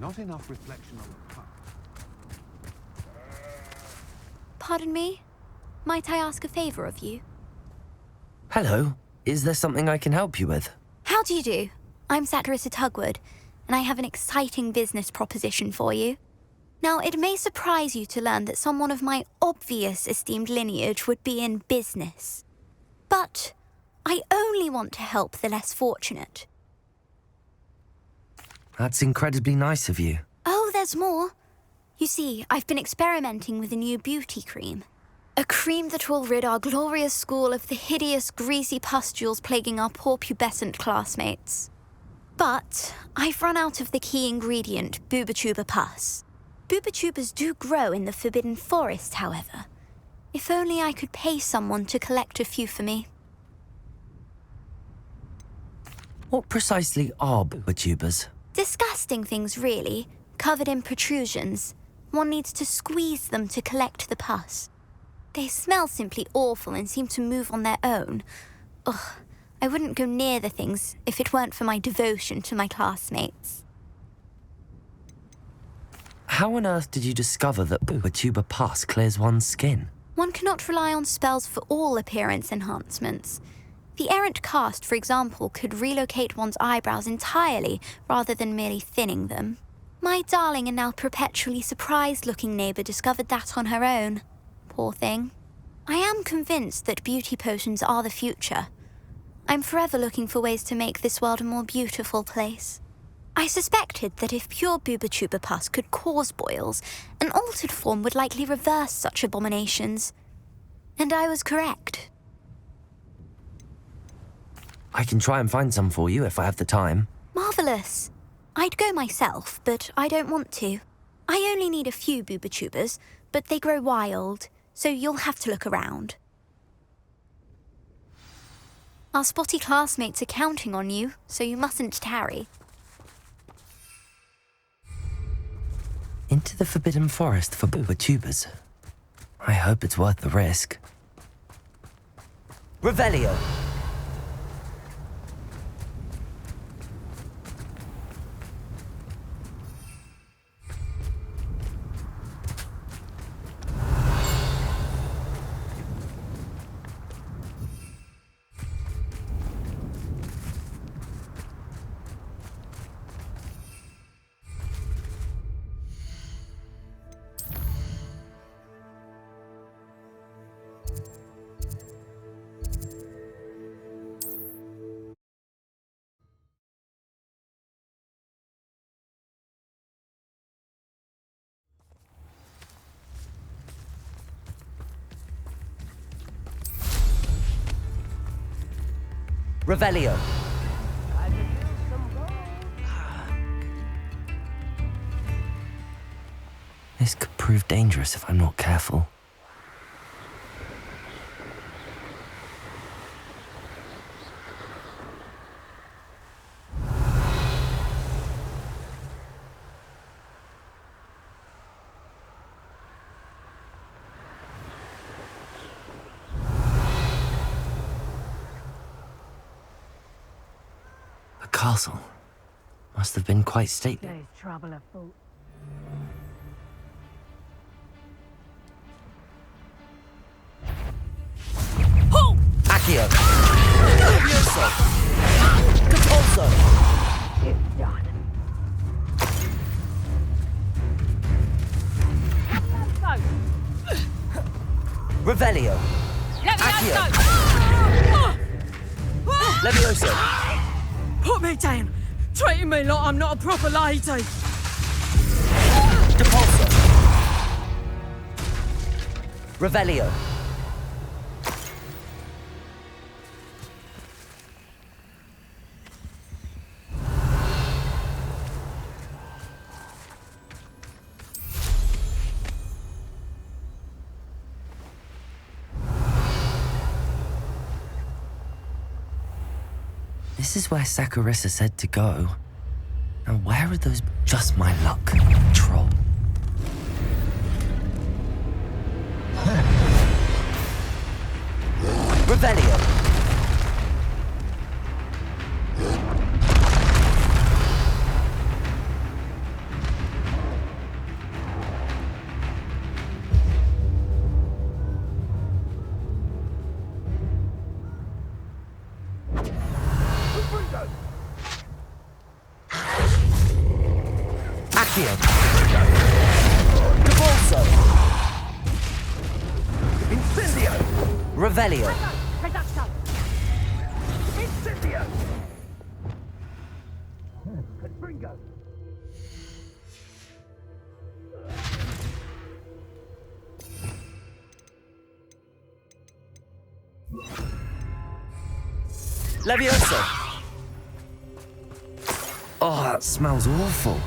Not enough reflection on the cup. Pardon me? Might I ask a favor of you? Hello. Is there something I can help you with? How do you do? I'm Satirissa Tugwood, and I have an exciting business proposition for you. Now, it may surprise you to learn that someone of my obvious esteemed lineage would be in business. But I only want to help the less fortunate. That's incredibly nice of you. Oh, there's more. You see, I've been experimenting with a new beauty cream. A cream that will rid our glorious school of the hideous, greasy pustules plaguing our poor pubescent classmates. But I've run out of the key ingredient, Booba-Tuba pus. Booba-Tubas do grow in the Forbidden Forest, however. If only I could pay someone to collect a few for me. What precisely are booba-tubas? Disgusting things, really, covered in protrusions. One needs to squeeze them to collect the pus. They smell simply awful and seem to move on their own. Ugh, I wouldn't go near the things if it weren't for my devotion to my classmates. How on earth did you discover that booba-tuba pus clears one's skin? One cannot rely on spells for all appearance enhancements. The errant cast, for example, could relocate one's eyebrows entirely rather than merely thinning them. My darling and now perpetually surprised-looking neighbour discovered that on her own. Poor thing. I am convinced that beauty potions are the future. I'm forever looking for ways to make this world a more beautiful place. I suspected that if pure booba-tuba pus could cause boils, an altered form would likely reverse such abominations. And I was correct. I can try and find some for you if I have the time. Marvellous. I'd go myself, but I don't want to. I only need a few booba-tubas, but they grow wild, so you'll have to look around. Our spotty classmates are counting on you, so you mustn't tarry. Into the Forbidden Forest for booba-tubas. I hope it's worth the risk. Revelio! Revelio. This could prove dangerous if I'm not careful. The castle must have been quite stately. There's trouble afoot. Ho! Accio! Levioso! Capulso! It's done. Revelio! Accio! Levioso! Put me down! Treating me like I'm not a proper lady! Depulso! Revelio! This is where Satirissa said to go. Now where are those... Just my luck, troll. Revelio! Accio. Cabalso. Incendio! Revelio. Reducto! Incendio! Confringo! Levioso. Oh, that smells awful.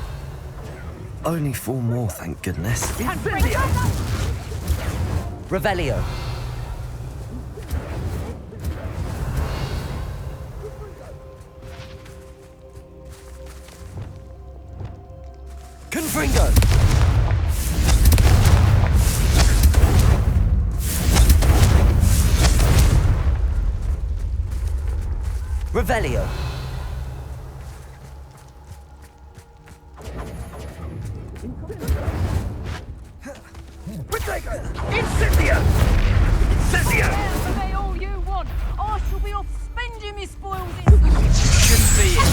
Only 4 more, thank goodness. Incendio! Revelio. Confringo. Revelio. Protego! Incendio! Incendio! Obey all you want. I shall be off spending me spoils Shouldn't be it.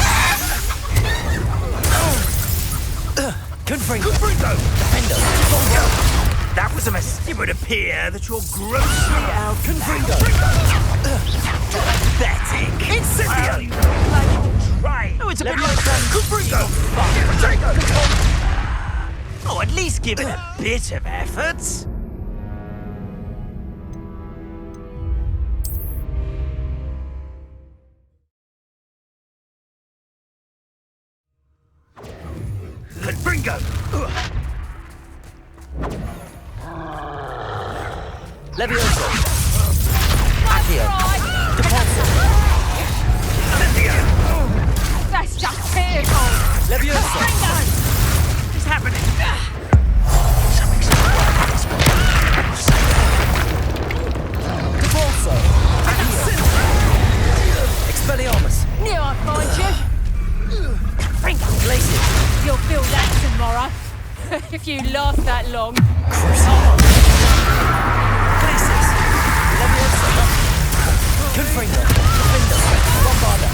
Confringo. Confringo! Defendo. That was a mess. It would appear that you're grossly out. Confringo. Pathetic. Incendio! Try. Oh, it's a bit Levioso. like Confringo! Protego! Oh, at least give it a bit of effort. Confringo! Levioso. Accio. Cabalso. Incendio! That's just tearful. Levioso. What's happening? Cabalso. Accio. Expelliarmus. Knew I'd find you. Glacius. You'll feel that tomorrow. If you last that long. Glacius. Levioso. Confringo. Defendo. Bombarda.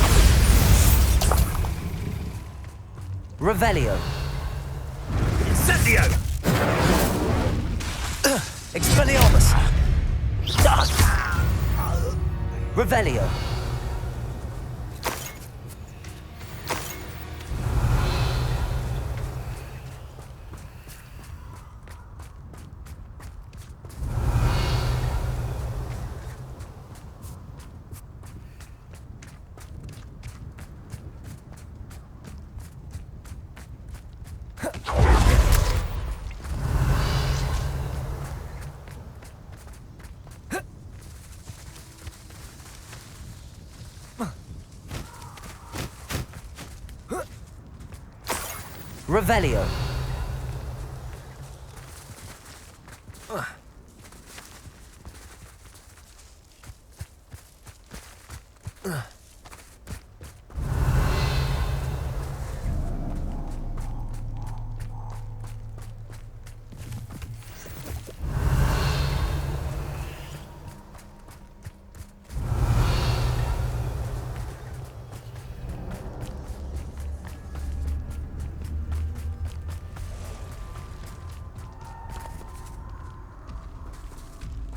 Revelio. Incendio! Expelliarmus. Revelio. Revelio.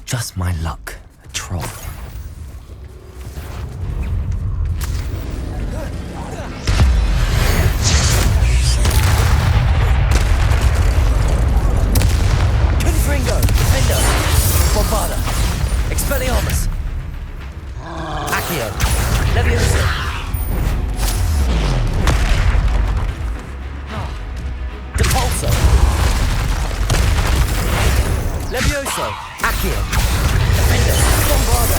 Just my luck, a troll. Confringo, Defendo, Bombarda, Expelliarmus, Accio, Levioso, Depulso, Levioso, Accio, Defender, Bombarda,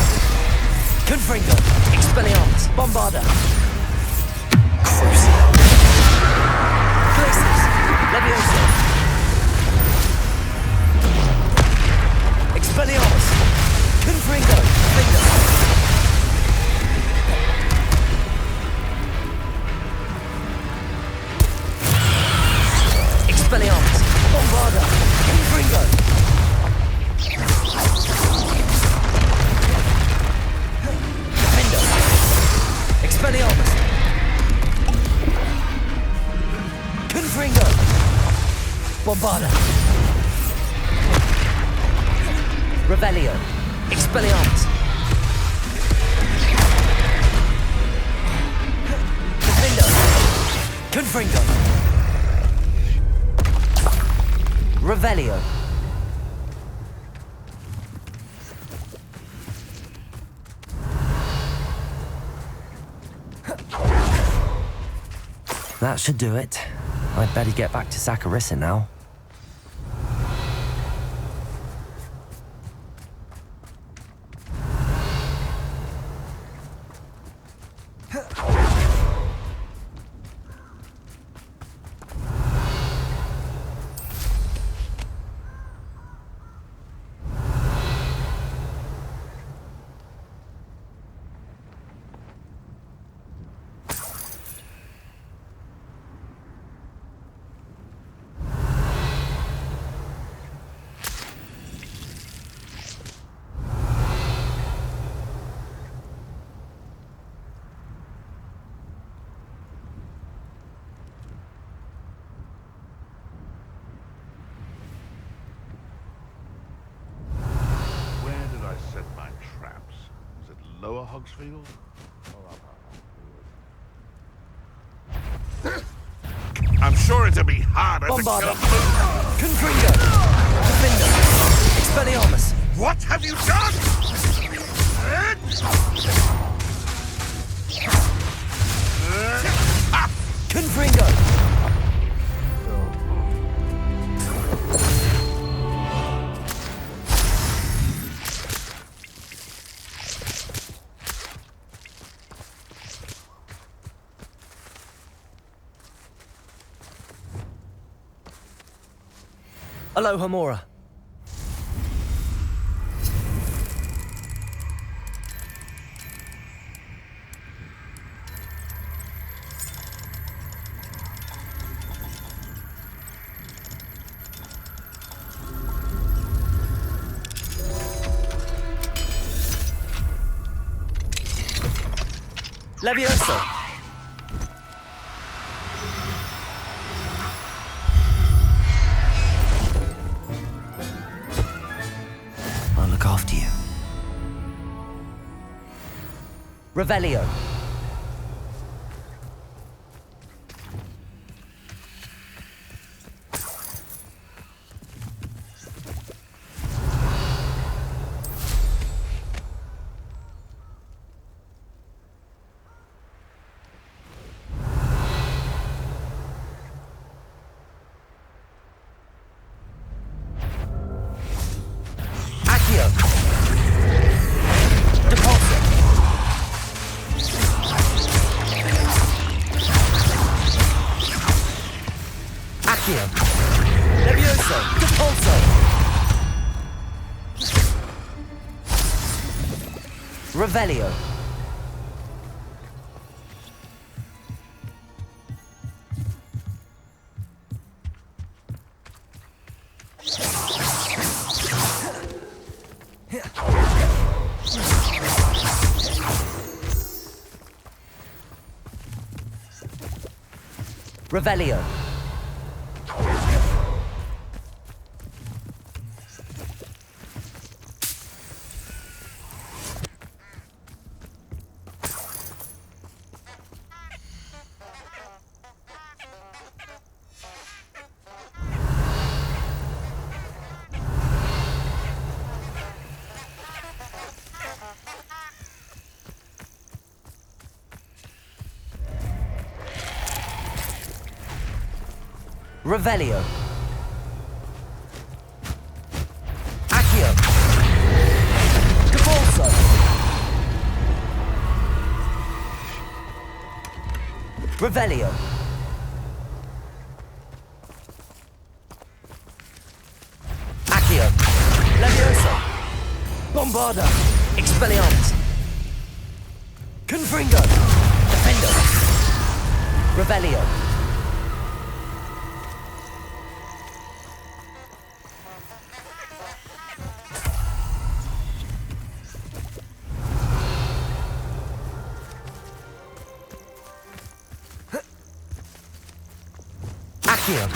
Confringo, Expelliarmus, Bombarda, Crucio, Glacius, Levioso, Expelliarmus, Confringo, Defender, Expelliarmus, Bombarda, Confringo, Defendo, Expelliarmus, Confringo, Bombarda. Revelio. Expelliarmus. Defendo. Confringo. Revelio. That should do it. I'd better get back to Saccharissa now. Where did I set my traps? Was it Lower Hogsfield? I'm sure it'll be harder Bombarda. to kill a blue. Confringo. Defendo. Expelliarmus. What have you done? Confringo. Aloha Mora. Levioso. I'll look after you. Revelio. Accio. Depulso. Accio. Levioso. Depulso. Revelio. Revelio. Revelio. Accio. Depulso. Revelio. Accio. Levioso. Bombarda. Expelliarmus. Confringo. Defendo. Revelio. Accio.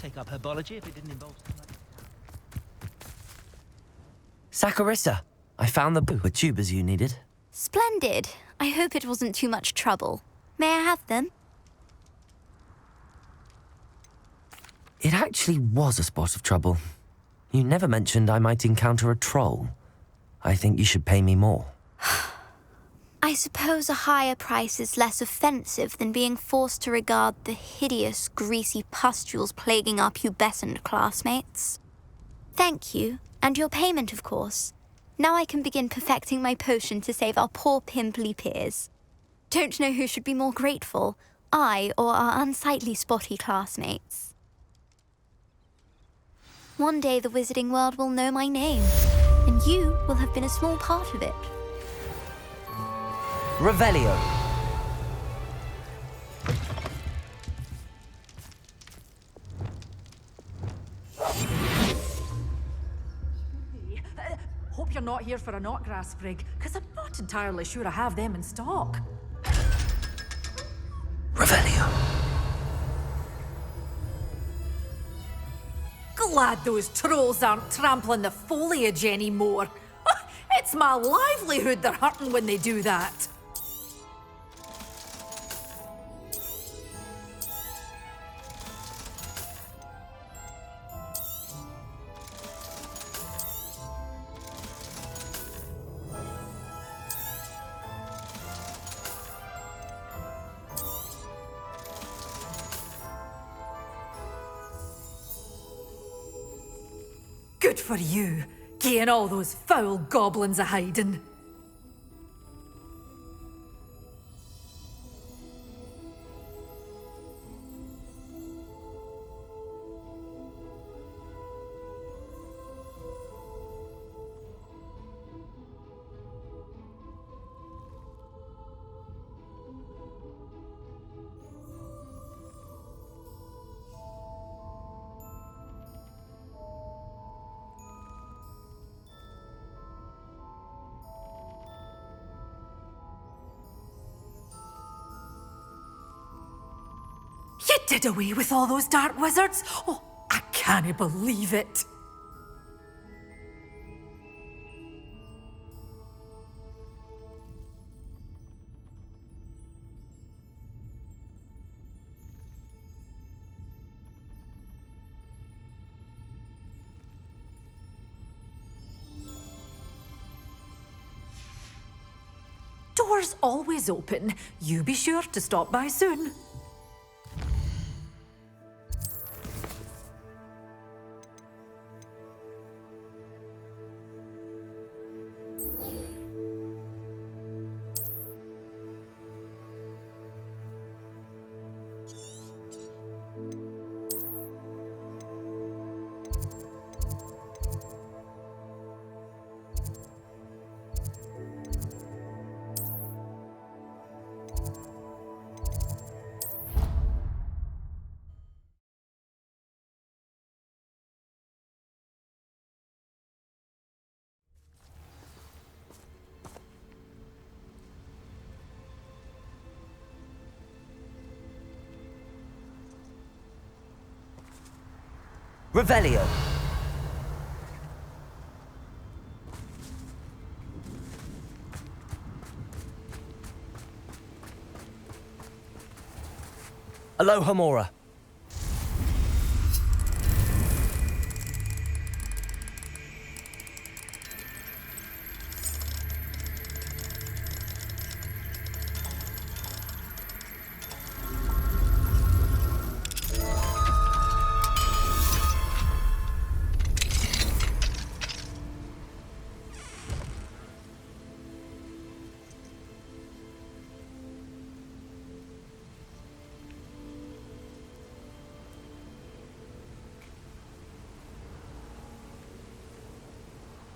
take up herbology if it didn't involve something like Saccharissa, I found the tubers you needed. Splendid. I hope it wasn't too much trouble. May I have them? It actually was a spot of trouble. You never mentioned I might encounter a troll. I think you should pay me more. I suppose a higher price is less offensive than being forced to regard the hideous, greasy pustules plaguing our pubescent classmates. Thank you, and your payment, of course. Now I can begin perfecting my potion to save our poor pimply peers. Don't know who should be more grateful, I or our unsightly spotty classmates. One day the wizarding world will know my name, and you will have been a small part of it. Revelio. Hope you're not here for a knotgrass sprig, because I'm not entirely sure I have them in stock. Revelio. Glad those trolls aren't trampling the foliage anymore. It's my livelihood they're hurting when they do that. Good for you, getting all those foul goblins a hiding. You did away with all those dark wizards? Oh, I can't believe it. Doors always open. You be sure to stop by soon. Revelio. Aloha Mora.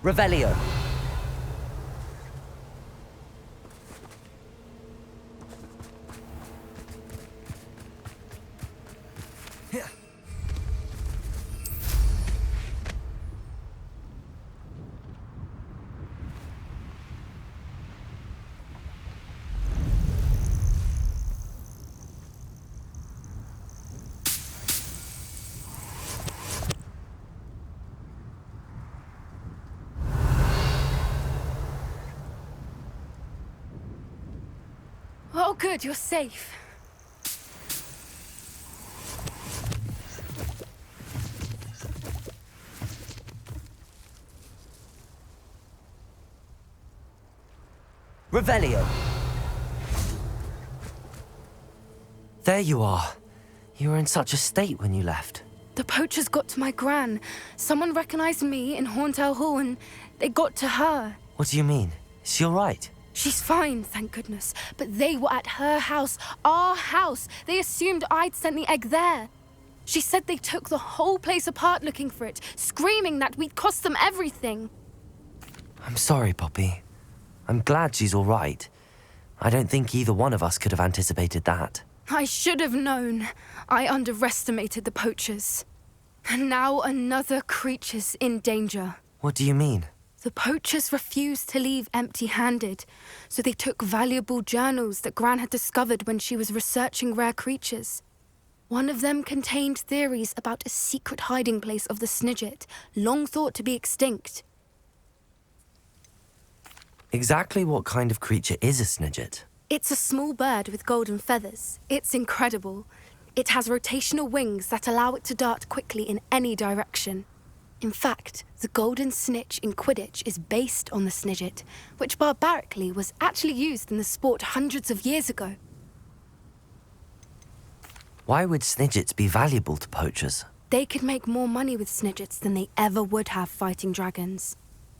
Revelio. Oh, good, you're safe. Revelio. There you are. You were in such a state when you left. The poachers got to my gran. Someone recognized me in Horntail Hall and they got to her. What do you mean? Is she all right? She's fine, thank goodness. But they were at her house, our house. They assumed I'd sent the egg there. She said they took the whole place apart looking for it, screaming that we'd cost them everything. I'm sorry, Poppy. I'm glad she's all right. I don't think either one of us could have anticipated that. I should have known. I underestimated the poachers. And now another creature's in danger. What do you mean? The poachers refused to leave empty-handed, so they took valuable journals that Gran had discovered when she was researching rare creatures. One of them contained theories about a secret hiding place of the Snidget, long thought to be extinct. Exactly what kind of creature is a Snidget? It's a small bird with golden feathers. It's incredible. It has rotational wings that allow it to dart quickly in any direction. In fact, the golden snitch in Quidditch is based on the Snidget, which barbarically was actually used in the sport hundreds of years ago. Why would Snidgets be valuable to poachers? They could make more money with Snidgets than they ever would have fighting dragons.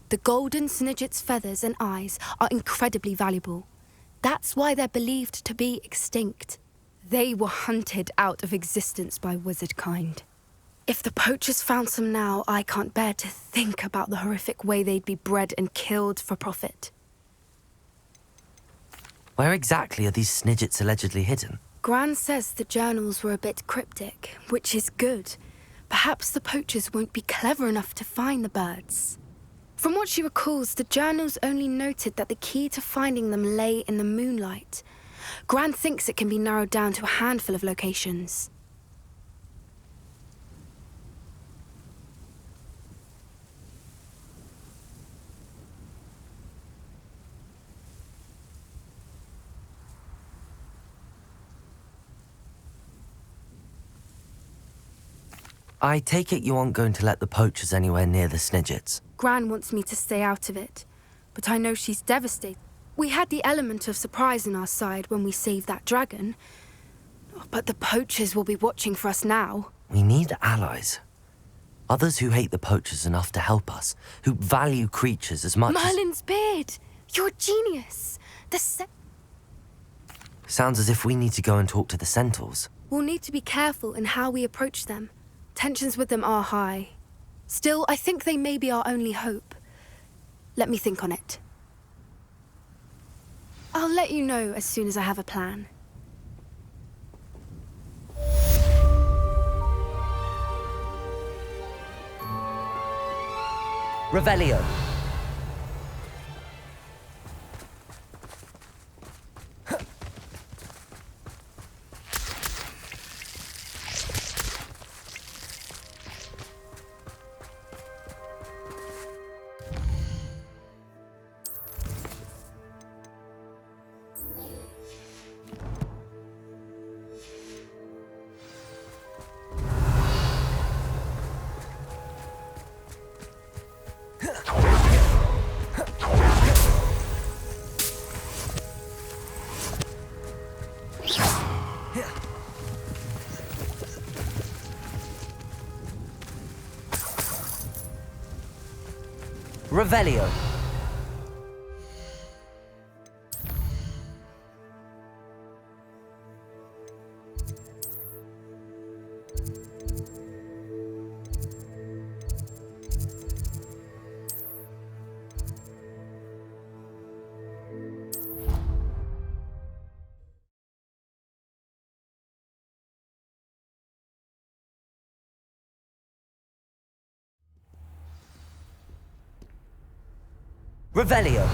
The golden Snidget's feathers and eyes are incredibly valuable. That's why they're believed to be extinct. They were hunted out of existence by wizard kind. If the poachers found some now, I can't bear to think about the horrific way they'd be bred and killed for profit. Where exactly are these Snidgets allegedly hidden? Gran says the journals were a bit cryptic, which is good. Perhaps the poachers won't be clever enough to find the birds. From what she recalls, the journals only noted that the key to finding them lay in the moonlight. Gran thinks it can be narrowed down to a handful of locations. I take it you aren't going to let the poachers anywhere near the Snidgets. Gran wants me to stay out of it, but I know she's devastated. We had the element of surprise on our side when we saved that dragon, but the poachers will be watching for us now. We need allies. Others who hate the poachers enough to help us, who value creatures as much Merlin's beard! You're a genius! Sounds as if we need to go and talk to the centaurs. We'll need to be careful in how we approach them. Tensions with them are high. Still, I think they may be our only hope. Let me think on it. I'll let you know as soon as I have a plan. Revelio. Revelio. Revelio.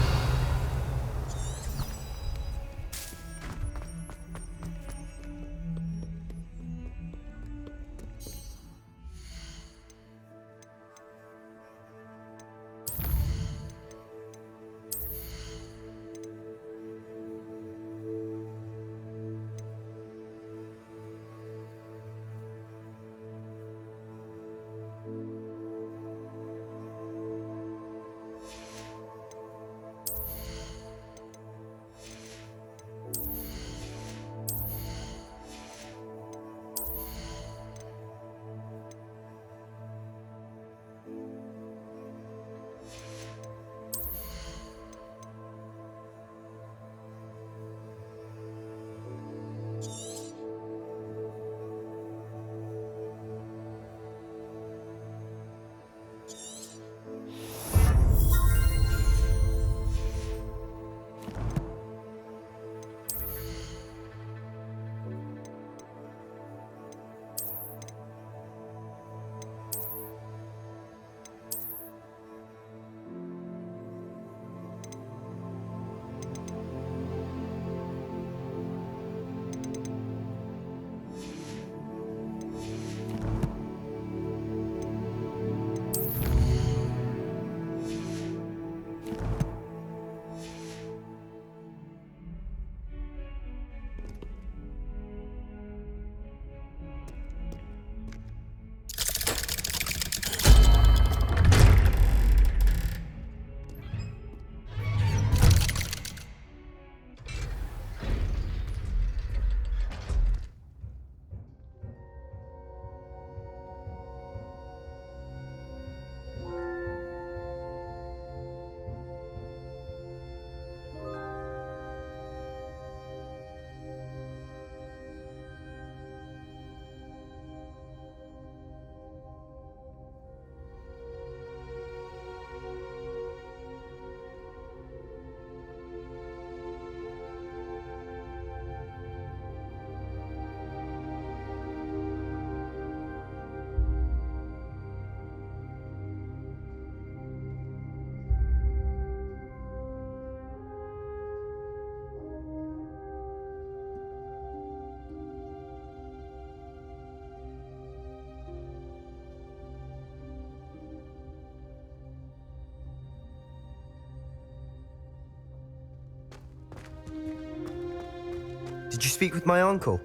Did you speak with my uncle?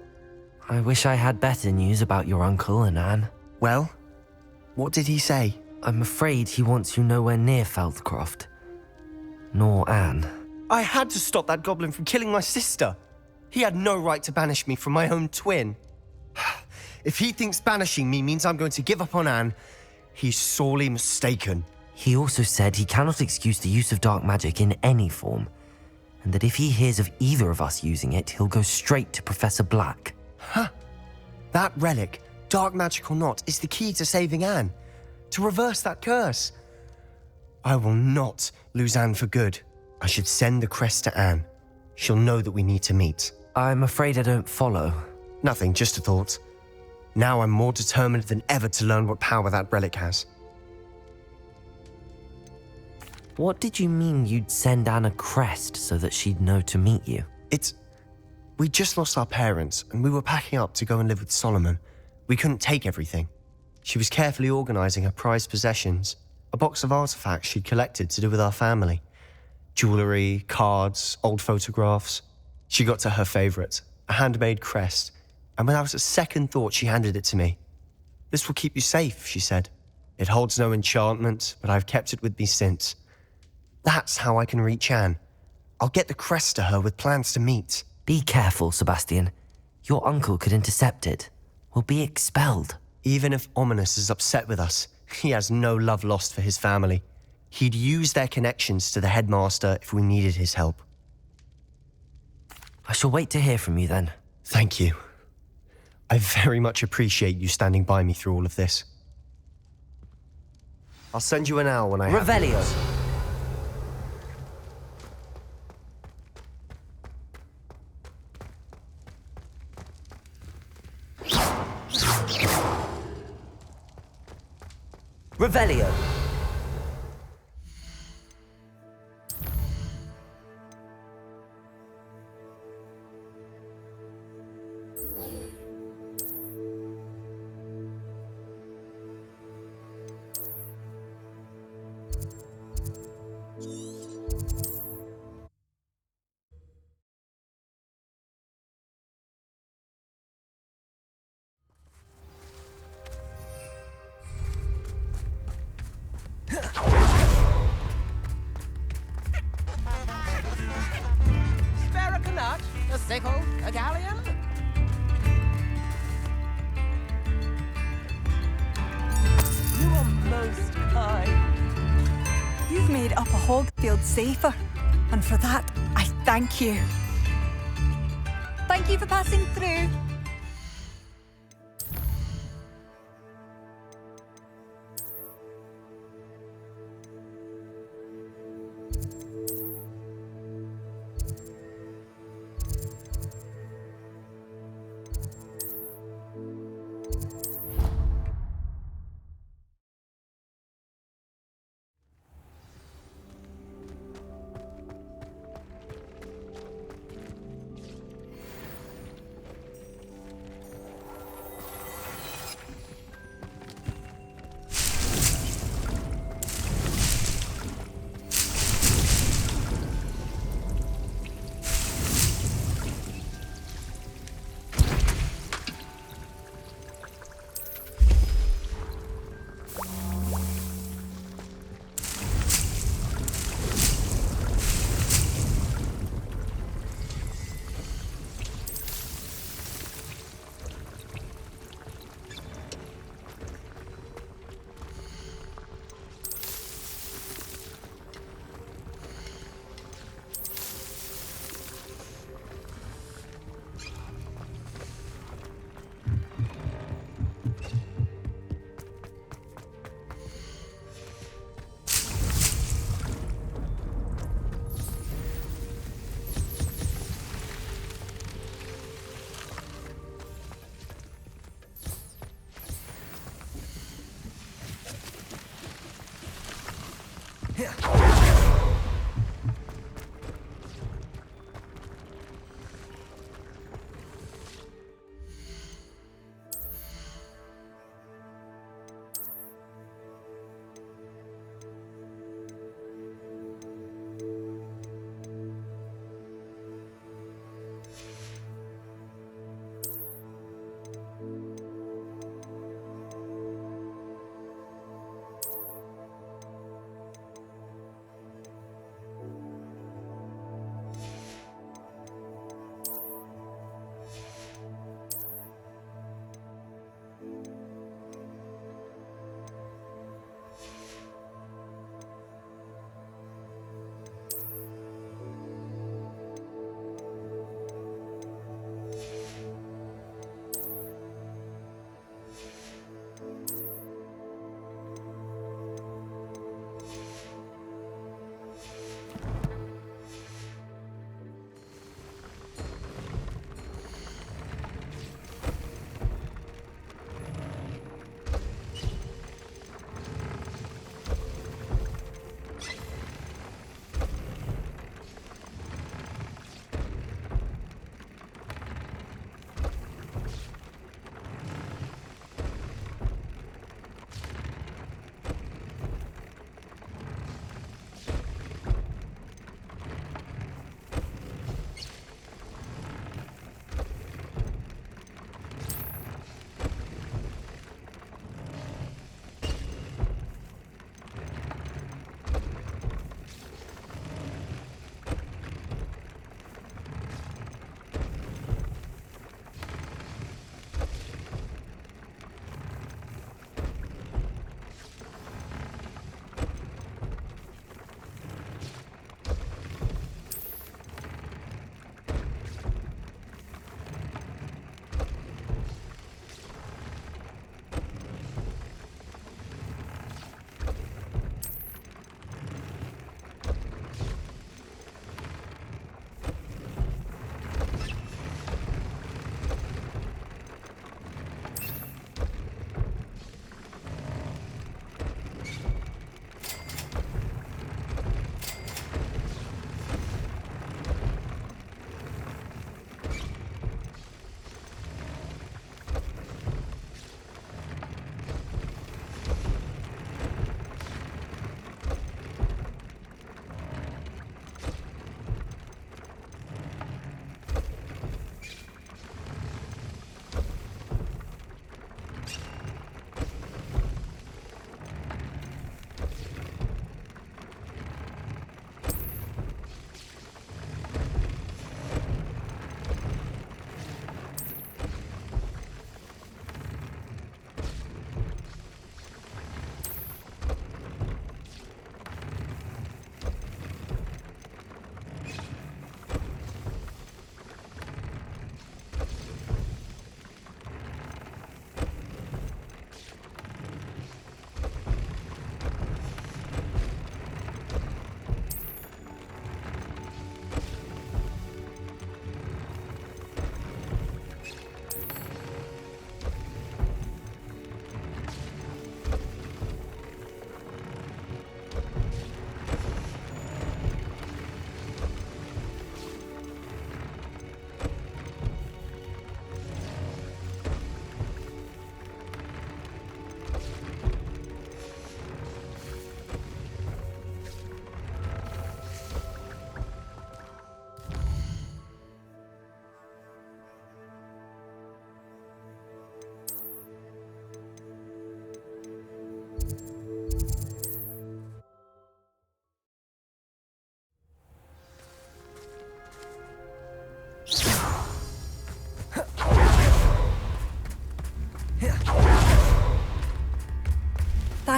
I wish I had better news about your uncle and Anne. Well, what did he say? I'm afraid he wants you nowhere near Feldcroft. Nor Anne. I had to stop that goblin from killing my sister. He had no right to banish me from my own twin. If he thinks banishing me means I'm going to give up on Anne, he's sorely mistaken. He also said he cannot excuse the use of dark magic in any form, and that if he hears of either of us using it, he'll go straight to Professor Black. That relic, dark magic or not, is the key to saving Anne. To reverse that curse. I will not lose Anne for good. I should send the crest to Anne. She'll know that we need to meet. I'm afraid I don't follow. Nothing, just a thought. Now I'm more determined than ever to learn what power that relic has. What did you mean you'd send Anne a crest so that she'd know to meet you? We just lost our parents, and we were packing up to go and live with Solomon. We couldn't take everything. She was carefully organizing her prized possessions, a box of artifacts she'd collected to do with our family. Jewelry, cards, old photographs. She got to her favorite, a handmade crest, and without a second thought, she handed it to me. "This will keep you safe," she said. "It holds no enchantment, but I've kept it with me since. That's how I can reach Anne. I'll get the crest to her with plans to meet." Be careful, Sebastian. Your uncle could intercept it. We'll be expelled. Even if Ominous is upset with us, he has no love lost for his family. He'd use their connections to the headmaster if we needed his help. I shall wait to hear from you then. Thank you. I very much appreciate you standing by me through all of this. I'll send you an owl when I have Revelio. news. Revelio. A sickle? A galleon? You are most kind. You've made Upper Hogfield safer, and for that, I thank you. Thank you for passing through.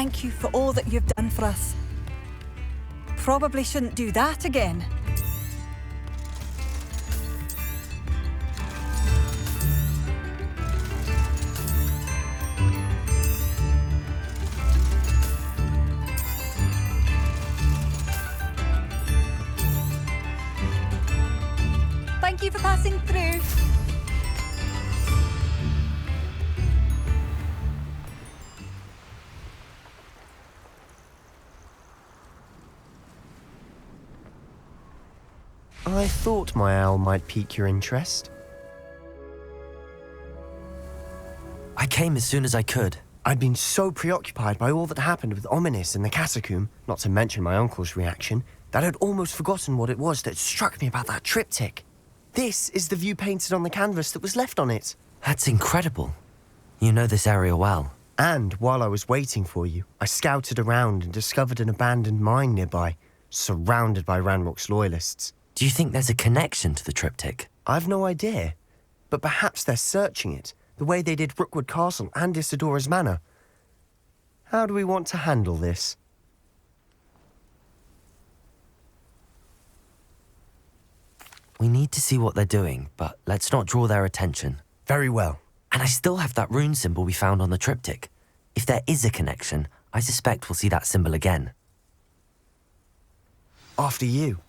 thank you for all that you've done for us. Probably shouldn't do that again. Thank you for passing through. I thought my owl might pique your interest. I came as soon as I could. I'd been so preoccupied by all that happened with Ominis in the catacomb, not to mention my uncle's reaction, that I'd almost forgotten what it was that struck me about that triptych. This is the view painted on the canvas that was left on it. That's incredible. You know this area well. And while I was waiting for you, I scouted around and discovered an abandoned mine nearby, surrounded by Ranrock's loyalists. Do you think there's a connection to the triptych? I've no idea, but perhaps they're searching it, the way they did Rookwood Castle and Isidora's Manor. How do we want to handle this? We need to see what they're doing, but let's not draw their attention. Very well. And I still have that rune symbol we found on the triptych. If there is a connection, I suspect we'll see that symbol again. After you.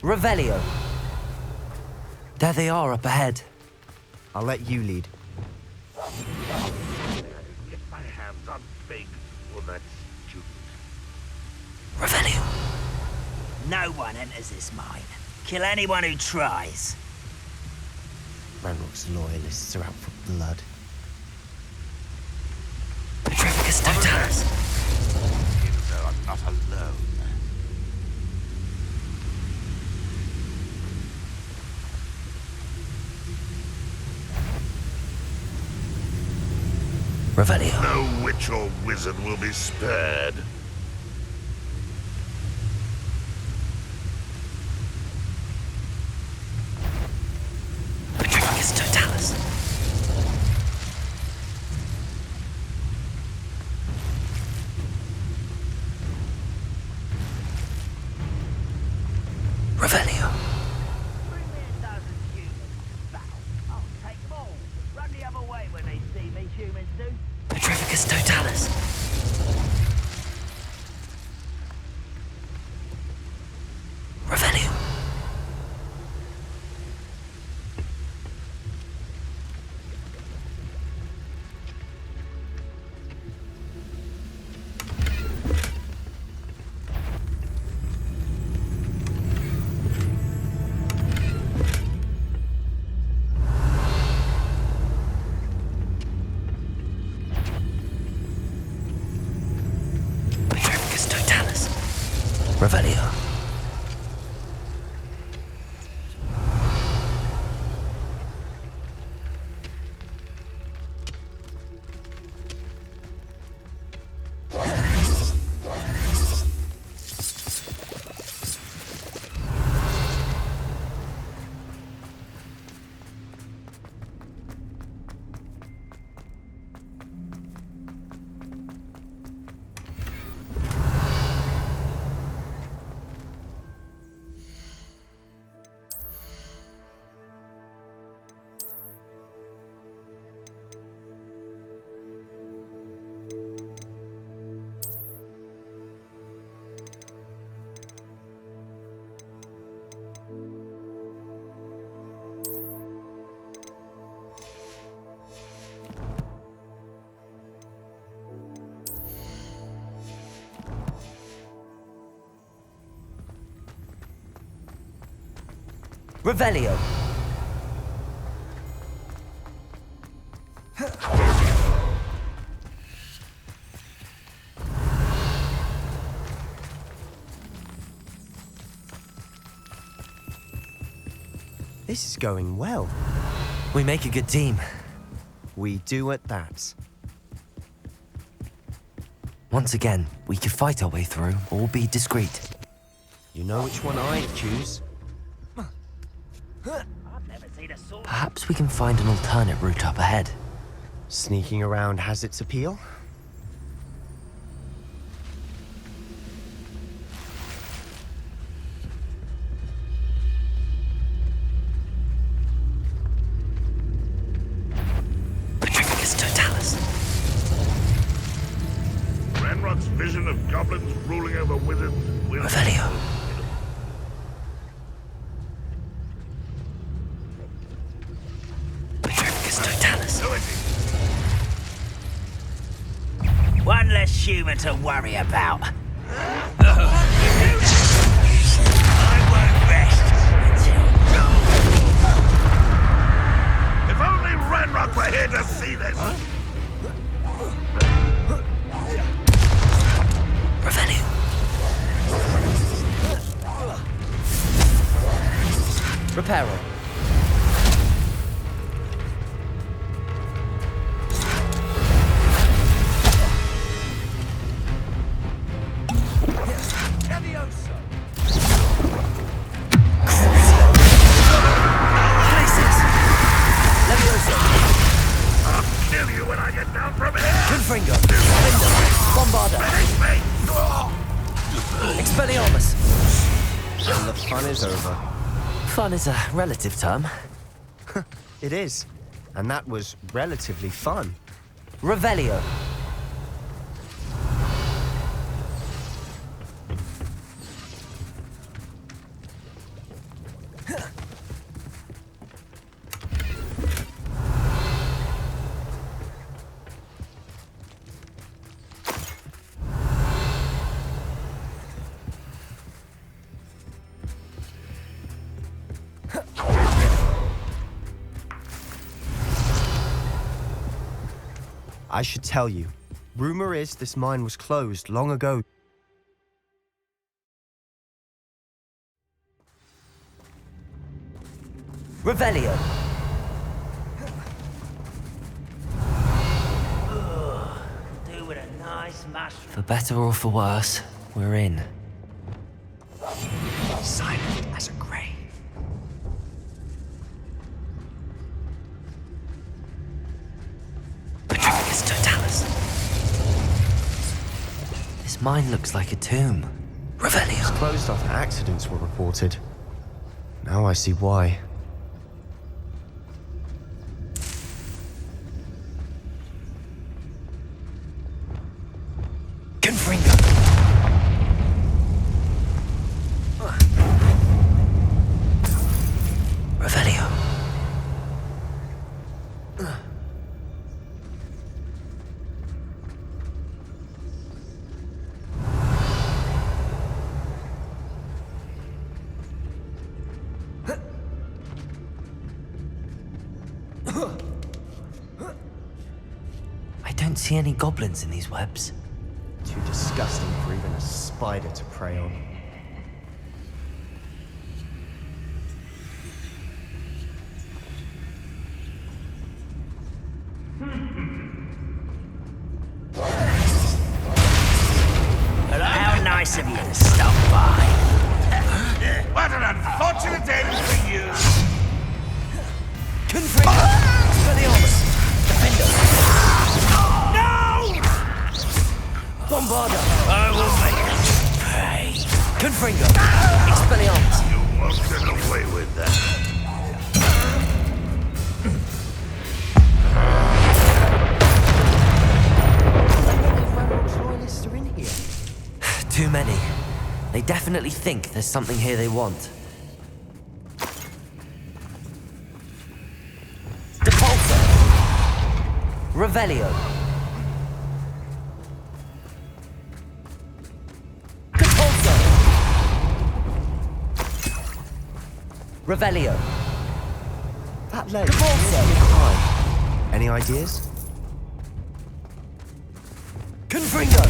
Revelio. There they are up ahead. I'll let you lead. Get my hands on big for that student. Revelio. No one enters this mine. Kill anyone who tries. Ranrock's loyalists are out for blood. Petrificus Totalis. They are not alone. Revelio. No witch or wizard will be spared. Petrificus Totalis. Revelio. Bring me 1,000 humans to battle. I'll take them all. Run the other way when they see me, humans do. Petrificus Totalis. Revelio. Petrificus Totalis. Revelio. Revelio. This is going well. We make a good team. We do at that. Once again, we could fight our way through or be discreet. You know which one I'd choose. I've never seen a sword. Perhaps we can find an alternate route up ahead. Sneaking around has its appeal. Petrificus totalis. Ranrock's vision of goblins ruling over wizards will... Revelio. Petrificus totalis. Do it. One less human to worry about. I won't rest If only Ranrock were here to see this! Revelio. Reparo. I'll kill you when I get down from here! Confringo. Bombarda. Expelliarmus. And the fun is over. Fun is a relative term. It is. And that was relatively fun. Revelio. I should tell you. Rumor is this mine was closed long ago. Revelio. do with a nice mushroom. For better or for worse, we're in. Silent as a grave. Petrificus totalis. This mine looks like a tomb. Revelio. Closed after accidents were reported. Now I see why. Confringo. Revelio. I don't see any goblins in these webs. Too disgusting for even a spider to prey on. How nice of you to stop by. What an unfortunate end for you! Confringo. Expelliarmus. Defender. No! Bombarda. I will make it pay. Confringo. Expelliarmus. You won't get away with that. Loyalists are in here. Too many. They definitely think there's something here they want. Depulso. Revelio. Depulso. Revelio. That leg Depulso. is really high. Any ideas? Confringo.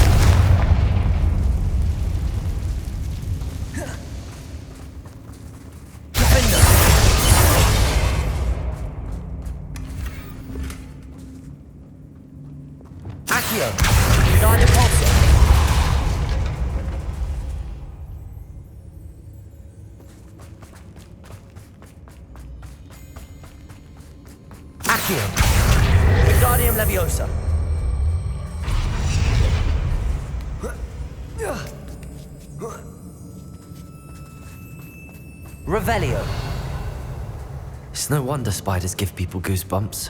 Defender. Accio. Depulso. Leviosa! Revelio! It's no wonder spiders give people goosebumps.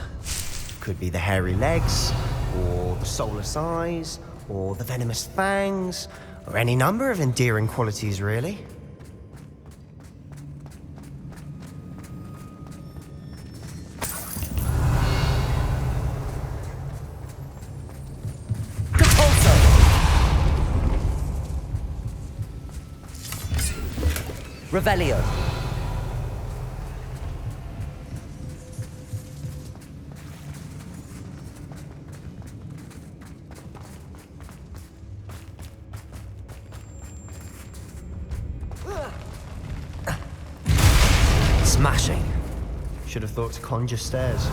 Could be the hairy legs, or the soulless eyes, or the venomous fangs, or any number of endearing qualities, really. Revelio. Smashing. Should have thought to conjure stairs.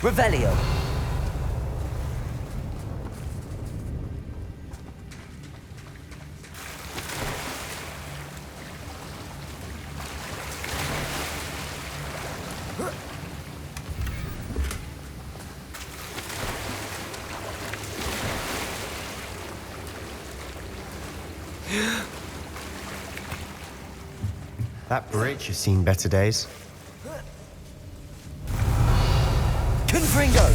Revelio. That bridge has seen better days. Confringo!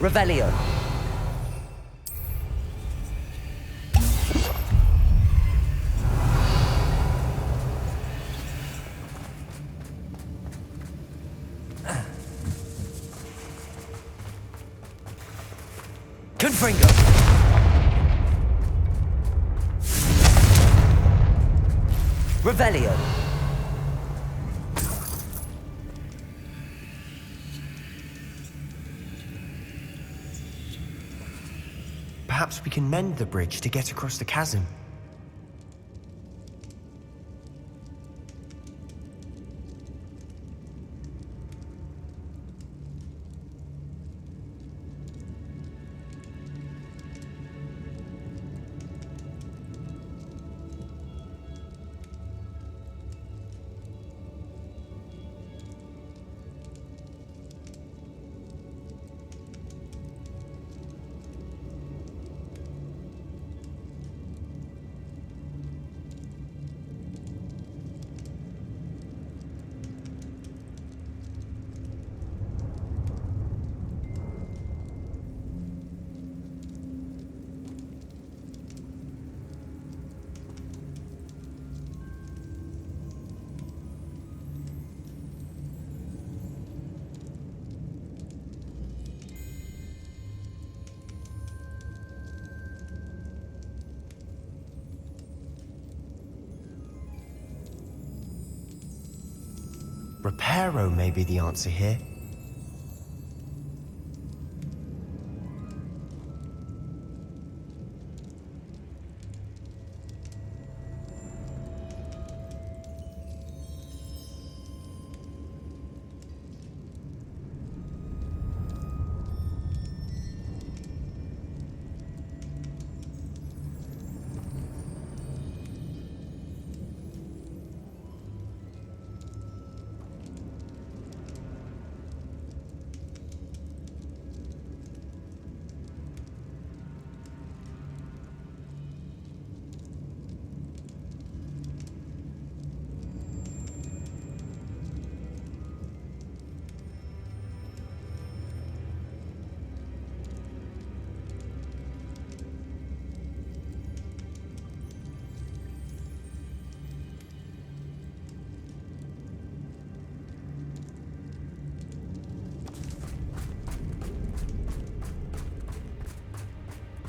Revelio. Confringo. Revelio. Perhaps we can mend the bridge to get across the chasm. Reparo may be the answer here.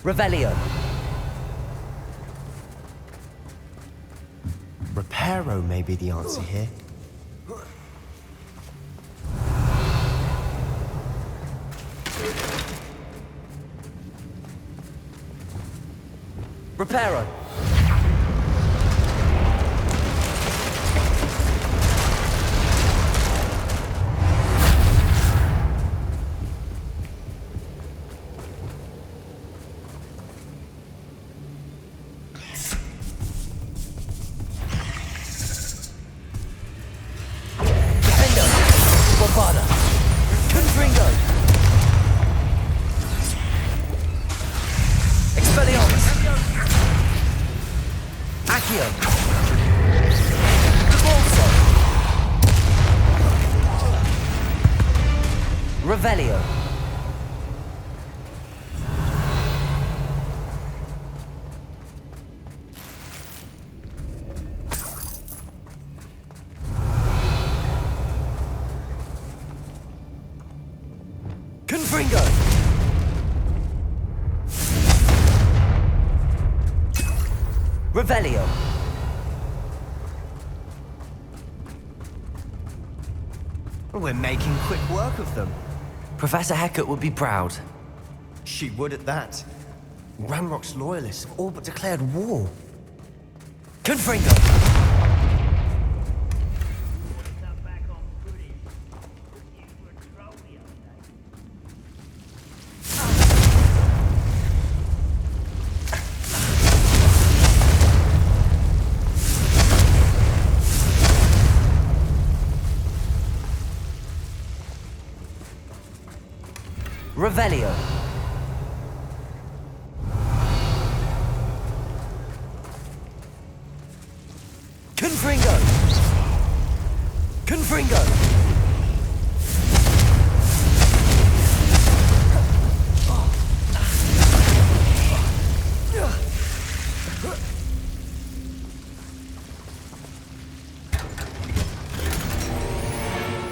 Revelio. Reparo may be the answer here. Reparo. Bombarda! Confringo! Expelliarmus! Accio! Bolso! Revelio! Confringo! Revelio! We're making quick work of them. Professor Hecat would be proud. She would at that. Ranrock's loyalists have all but declared war. Confringo! Come back on footage. Put you for a trophy update. Revelio! Confringo! Confringo!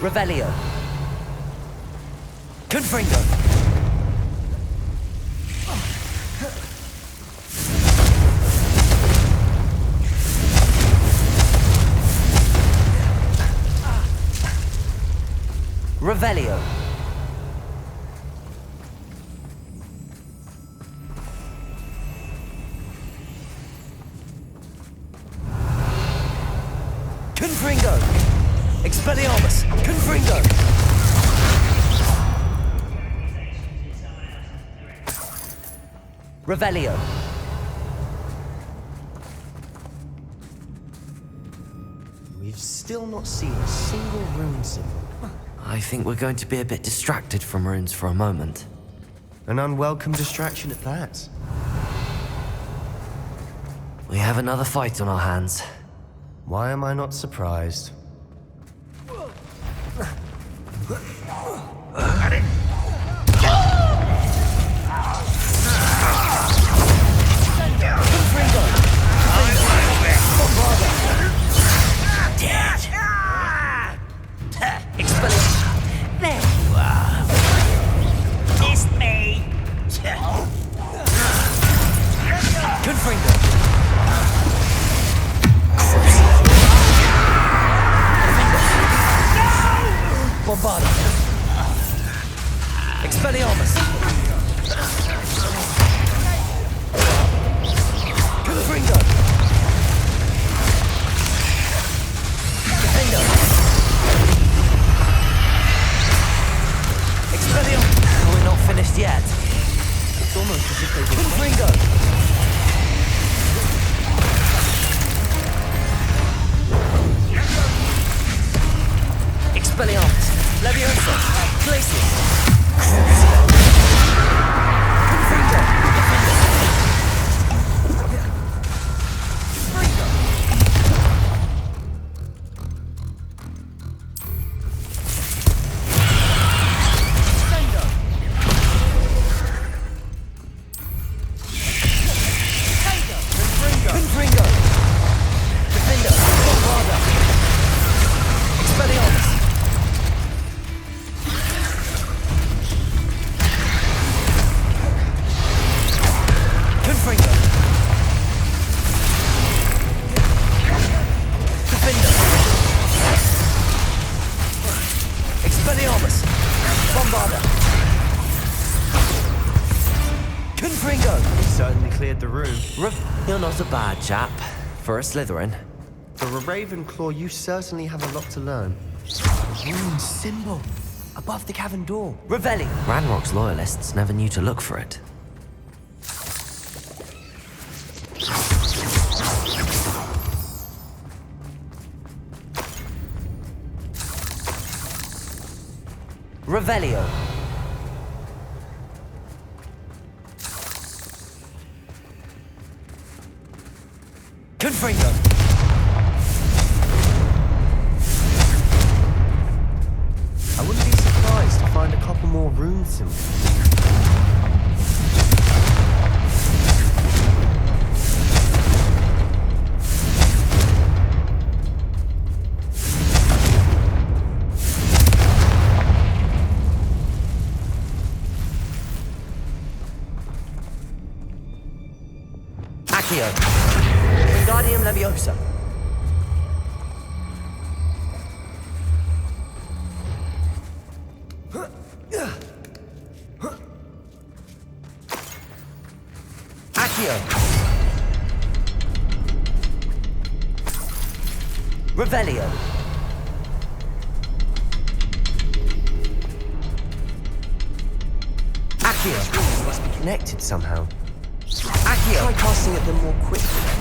Revelio! Confringo! Revelio. Confringo. Expelliarmus. Confringo. Revelio. We've still not seen a single rune symbol. I think we're going to be a bit distracted from runes for a moment. An unwelcome distraction at that. We have another fight on our hands. Why am I not surprised? There you are. Missed me. Confringo. Bombarda. Expelliarmus. Confringo. Defendo. Expelliarmus. We're not finished yet. It's almost as if they were... Confringo. Expelliarmus. Leviosa. Glacius. Confringo. Confringo. Defender. Bombarda. Expelliarmus. Confringo. Defender. Expelliarmus. Bombarda. Confringo. He certainly cleared the room. You're not a bad chap for a Slytherin. For a Ravenclaw, you certainly have a lot to learn. A rune symbol above the cavern door. Revelli. Ranrock's loyalists never knew to look for it. Revelio. Confringo. I wouldn't be surprised to find a couple more rune symbols. Accio. Wingardium Leviosa. Accio. Revelio. Accio. Must be connected somehow. Accio. Try casting at them more quickly.